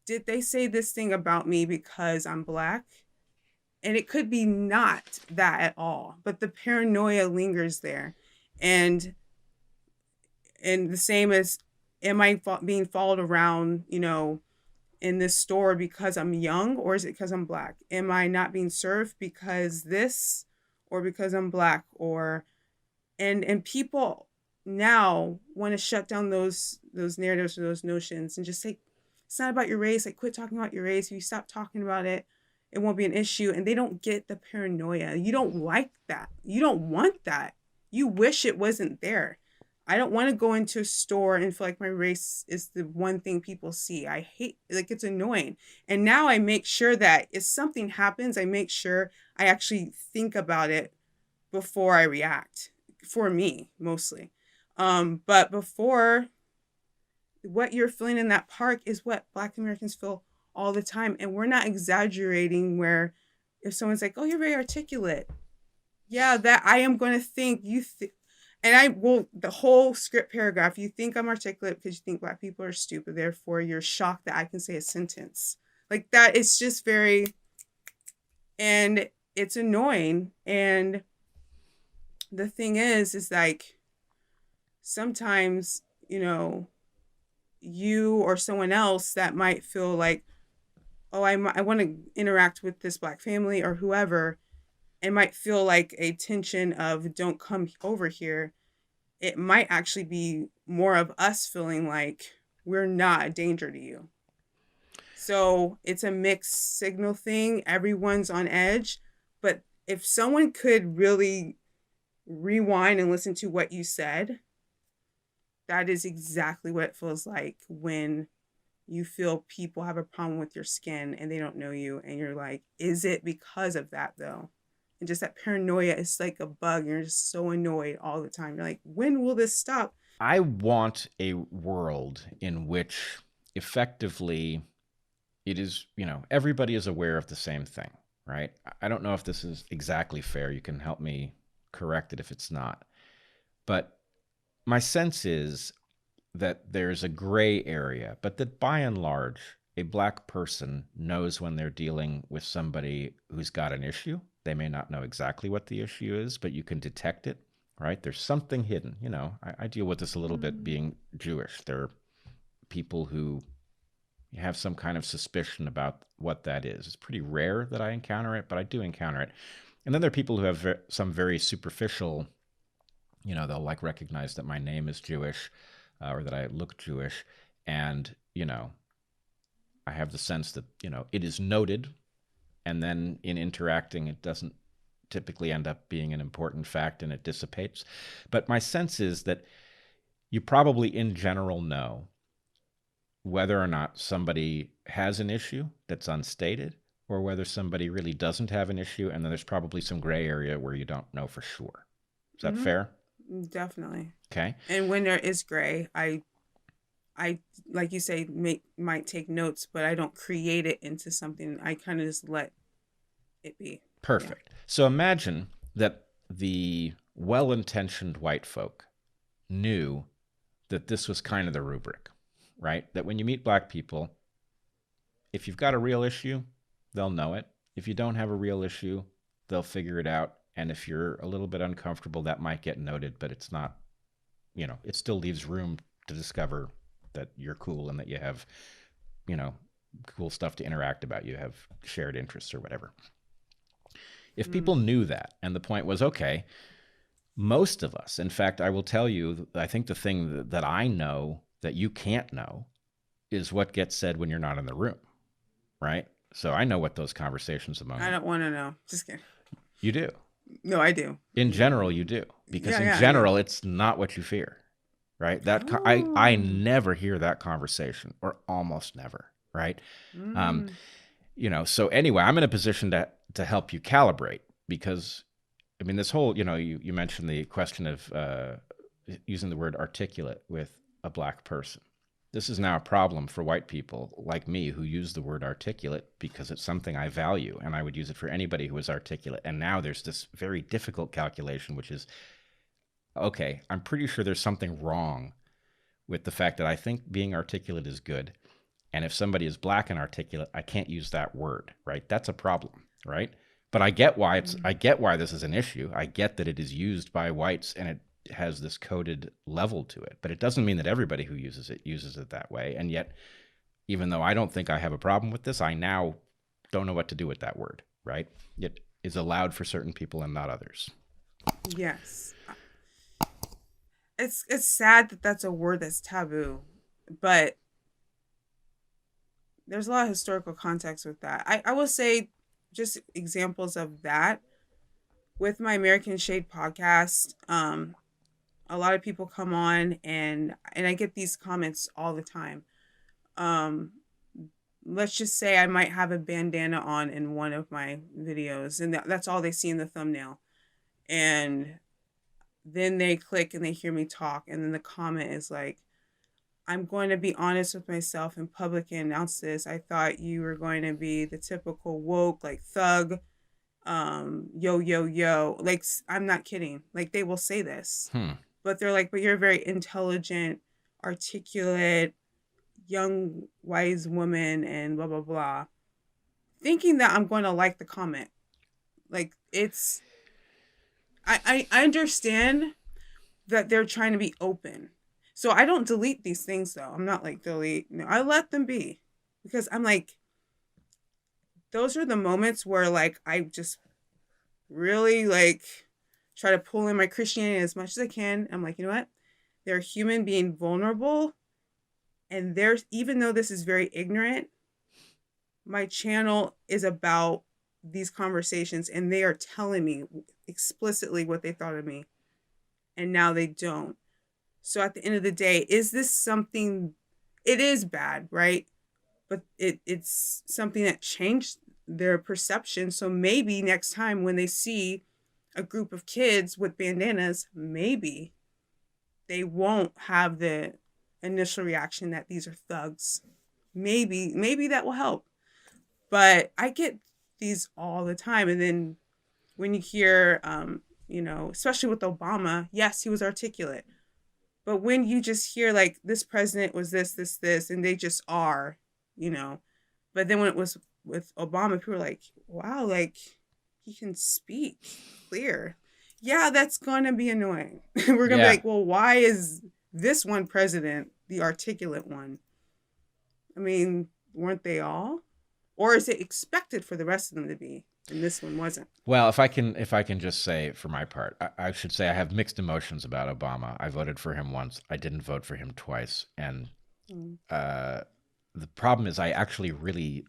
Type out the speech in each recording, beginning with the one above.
did they say this thing about me because I'm Black? And it could be not that at all, but the paranoia lingers there. And the same as, am I being followed around, in this store because I'm young, or is it because I'm Black? Am I not being served because this, or because I'm Black? Or and people now want to shut down those narratives or those notions and just say it's not about your race. Like, quit talking about your race. If you stop talking about it, it won't be an issue. And they don't get the paranoia. You don't like that. You don't want that. You wish it wasn't there. I don't want to go into a store and feel like my race is the one thing people see. I hate, like, it's annoying. And now I make sure that if something happens, I make sure I actually think about it before I react, for me mostly. But before, what you're feeling in that park is what Black Americans feel all the time. And we're not exaggerating, where if someone's like, oh, you're very articulate. Yeah, that I am going to think and I will, the whole script paragraph, you think I'm articulate because you think Black people are stupid. Therefore, you're shocked that I can say a sentence like that. It's just very, and it's annoying. And the thing is like, sometimes, you or someone else that might feel like, oh, I want to interact with this Black family or whoever, and might feel like a tension of don't come over here. It might actually be more of us feeling like we're not a danger to you. So it's a mixed signal thing. Everyone's on edge. But if someone could really rewind and listen to what you said, that is exactly what it feels like when you feel people have a problem with your skin and they don't know you. And you're like, is it because of that though? And just that paranoia is like a bug. You're just so annoyed all the time. You're like, when will this stop? I want a world in which effectively it is, everybody is aware of the same thing, right? I don't know if this is exactly fair. You can help me correct it if it's not. But my sense is that there's a gray area, but that by and large, a Black person knows when they're dealing with somebody who's got an issue. They may not know exactly what the issue is, but you can detect it, right? There's something hidden. I deal with this a little bit being Jewish. There are people who have some kind of suspicion about what that is. It's pretty rare that I encounter it, but I do encounter it. And then there are people who have some very superficial, they'll like recognize that my name is Jewish, or that I look Jewish. And, I have the sense that, it is noted. And then in interacting, it doesn't typically end up being an important fact and it dissipates. But my sense is that you probably in general know whether or not somebody has an issue that's unstated, or whether somebody really doesn't have an issue. And then there's probably some gray area where you don't know for sure. Is that fair? Definitely. Okay. And when there is gray, I like you say, might take notes, but I don't create it into something. I kind of just let it be. Perfect. Yeah. So imagine that the well-intentioned white folk knew that this was kind of the rubric, right? That when you meet Black people, if you've got a real issue, they'll know it. If you don't have a real issue, they'll figure it out. And if you're a little bit uncomfortable, that might get noted, but it's not, it still leaves room to discover that you're cool and that you have, cool stuff to interact about. You have shared interests or whatever. If people knew that, and the point was, okay, most of us, in fact, I will tell you, I think the thing that I know that you can't know is what gets said when you're not in the room, right? So I know what those conversations among. I don't want to know. Just kidding. You do. No, I do. In general, you do. Because in general, it's not what you fear, right? I never hear that conversation, or almost never, right? So anyway, I'm in a position to help you calibrate, because, this whole, you mentioned the question of using the word articulate with a Black person. This is now a problem for white people like me who use the word articulate because it's something I value, and I would use it for anybody who is articulate. And now there's this very difficult calculation, which is, okay, I'm pretty sure there's something wrong with the fact that I think being articulate is good, And if somebody is black and articulate, I can't use that word, right? That's a problem, right? But I get why this is an issue. I get that it is used by whites and it has this coded level to it, but it doesn't mean that everybody who uses it that way. And yet, even though I don't think I have a problem with this, I now don't know what to do with that word, right? It is allowed for certain people and not others. Yes. It's sad that that's a word that's taboo, but there's a lot of historical context with that. I will say just examples of that with my American Shade podcast. A lot of people come on and I get these comments all the time. Um, let's just say I might have a bandana on in one of my videos, and that's all they see in the thumbnail. And then they click and they hear me talk, and then the comment is like, I'm going to be honest with myself in public and announce this. I thought you were going to be the typical woke, like thug, yo, yo, yo. Like, I'm not kidding. Like, they will say this. But they're like, but you're a very intelligent, articulate, young, wise woman, and blah, blah, blah. Thinking that I'm going to like the comment. Like, it's, I understand that they're trying to be open. So I don't delete these things though. I'm not like delete. No, I let them be because I'm like, those are the moments where like I just really like try to pull in my Christianity as much as I can. I'm like, you know what? They're a human being vulnerable. And there's, even though this is very ignorant, my channel is about these conversations and they are telling me explicitly what they thought of me. And now they don't. So at the end of the day, is this something, it is bad, right? But it's something that changed their perception. So maybe next time when they see a group of kids with bandanas, maybe they won't have the initial reaction that these are thugs. Maybe that will help. But I get these all the time. And then when you hear, especially with Obama, yes, he was articulate. But when you just hear like this president was this, and they just are, but then when it was with Obama, people were like, wow, like he can speak clear. Yeah, that's going to be annoying. We're going to be like, well, why is this one president the articulate one? I mean, weren't they all? Or is it expected for the rest of them to be? And this one wasn't. Well, if I can just say for my part, I should say I have mixed emotions about Obama. I voted for him once. I didn't vote for him twice. And the problem is I actually really,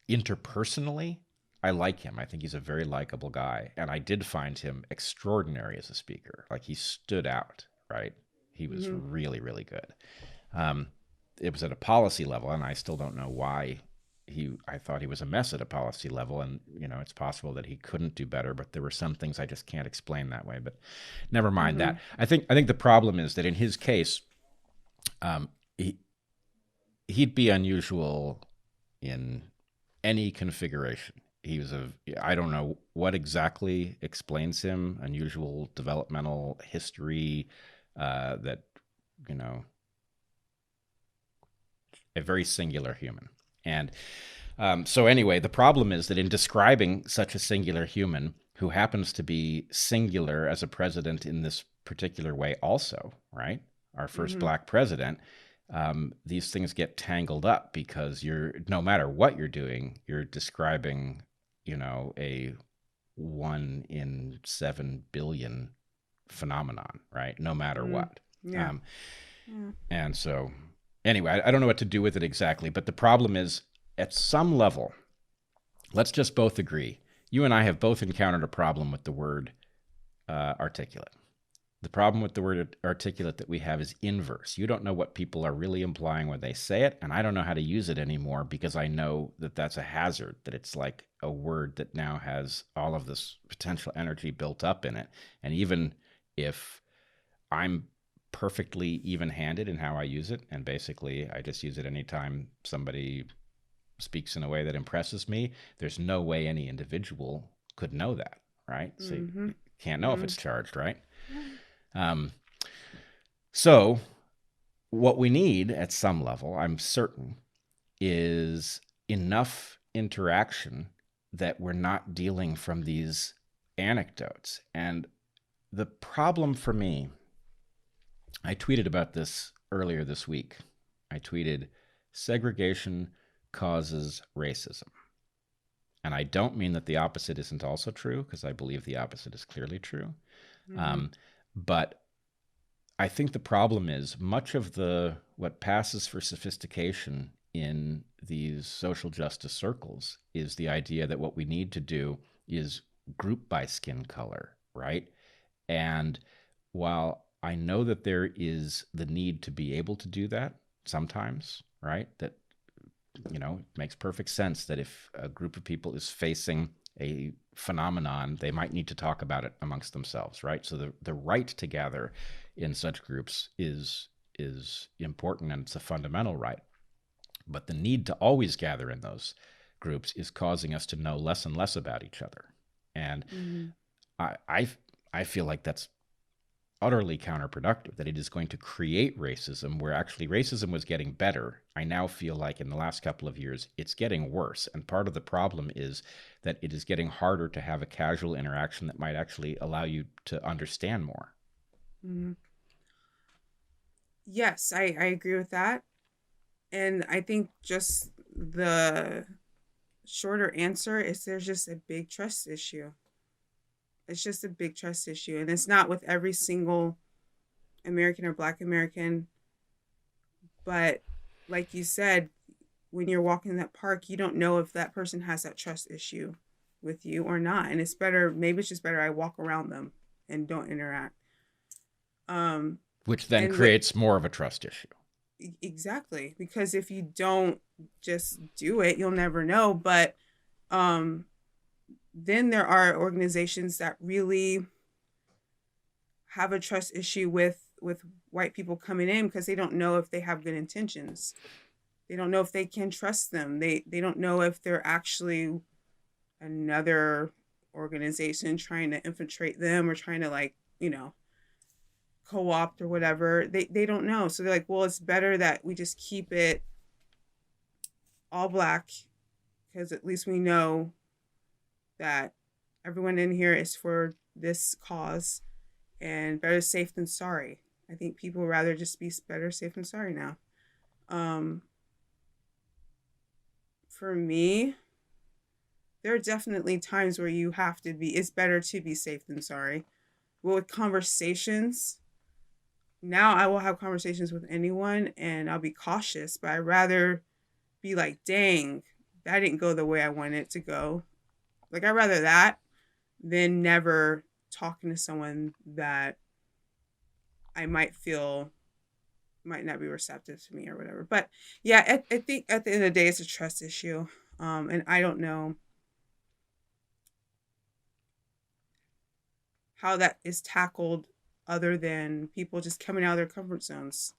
interpersonally, I like him. I think he's a very likable guy. And I did find him extraordinary as a speaker. Like he stood out, right? He was really, really good. It was at a policy level, and I still don't know why I thought he was a mess at a policy level, and it's possible that he couldn't do better, but there were some things I just can't explain that way. But never mind that. I think the problem is that in his case, he'd be unusual in any configuration. He was I don't know what exactly explains him, unusual developmental history, that, a very singular human. And so anyway, the problem is that in describing such a singular human who happens to be singular as a president in this particular way also, right? Our first black president, these things get tangled up because no matter what you're doing, you're describing, a 1 in 7 billion phenomenon, right? No matter what. Yeah. And so anyway, I don't know what to do with it exactly, but the problem is at some level, let's just both agree. You and I have both encountered a problem with the word articulate. The problem with the word articulate that we have is inverse. You don't know what people are really implying when they say it, and I don't know how to use it anymore because I know that that's a hazard, that it's like a word that now has all of this potential energy built up in it. And even if I'm perfectly even-handed in how I use it, and basically I just use it anytime somebody speaks in a way that impresses me, there's no way any individual could know that, right? So you can't know if it's charged, right? So what we need at some level, I'm certain, is enough interaction that we're not dealing from these anecdotes. And the problem for me, I tweeted about this earlier this week. I tweeted, segregation causes racism. And I don't mean that the opposite isn't also true, because I believe the opposite is clearly true. Mm-hmm. But I think the problem is much of the what passes for sophistication in these social justice circles is the idea that what we need to do is group by skin color, right? And while I know that there is the need to be able to do that sometimes, right? That, it makes perfect sense that if a group of people is facing a phenomenon, they might need to talk about it amongst themselves, right? So the right to gather in such groups is important, and it's a fundamental right. But the need to always gather in those groups is causing us to know less and less about each other. And Mm-hmm. I feel like that's utterly counterproductive, that it is going to create racism where actually racism was getting better. I now feel like in the last couple of years, it's getting worse. And part of the problem is that it is getting harder to have a casual interaction that might actually allow you to understand more. Mm-hmm. Yes, I agree with that. And I think just the shorter answer is there's just a big trust issue. It's just a big trust issue. And it's not with every single American or Black American. But like you said, when you're walking in that park, you don't know if that person has that trust issue with you or not. And it's better, maybe it's just better I walk around them and don't interact. Um, Which then and with creates more of a trust issue. exactly, because if you don't just do it, you'll never know. But um, then there are organizations that really have a trust issue with white people coming in because they don't know if they have good intentions. They don't know if they can trust them. They don't know if they're actually another organization trying to infiltrate them or trying to co-opt or whatever. They don't know. So they're like, well, it's better that we just keep it all Black because at least we know that everyone in here is for this cause, and better safe than sorry. I think people would rather just be better safe than sorry now. Um, for me, there are definitely times where you have to be, it's better to be safe than sorry. But with conversations, now I will have conversations with anyone and I'll be cautious, but I'd rather be like, dang, that didn't go the way I wanted it to go. Like, I'd rather that than never talking to someone that I might feel might not be receptive to me or whatever. But yeah, I think at the end of the day, it's a trust issue. And I don't know how that is tackled other than people just coming out of their comfort zones.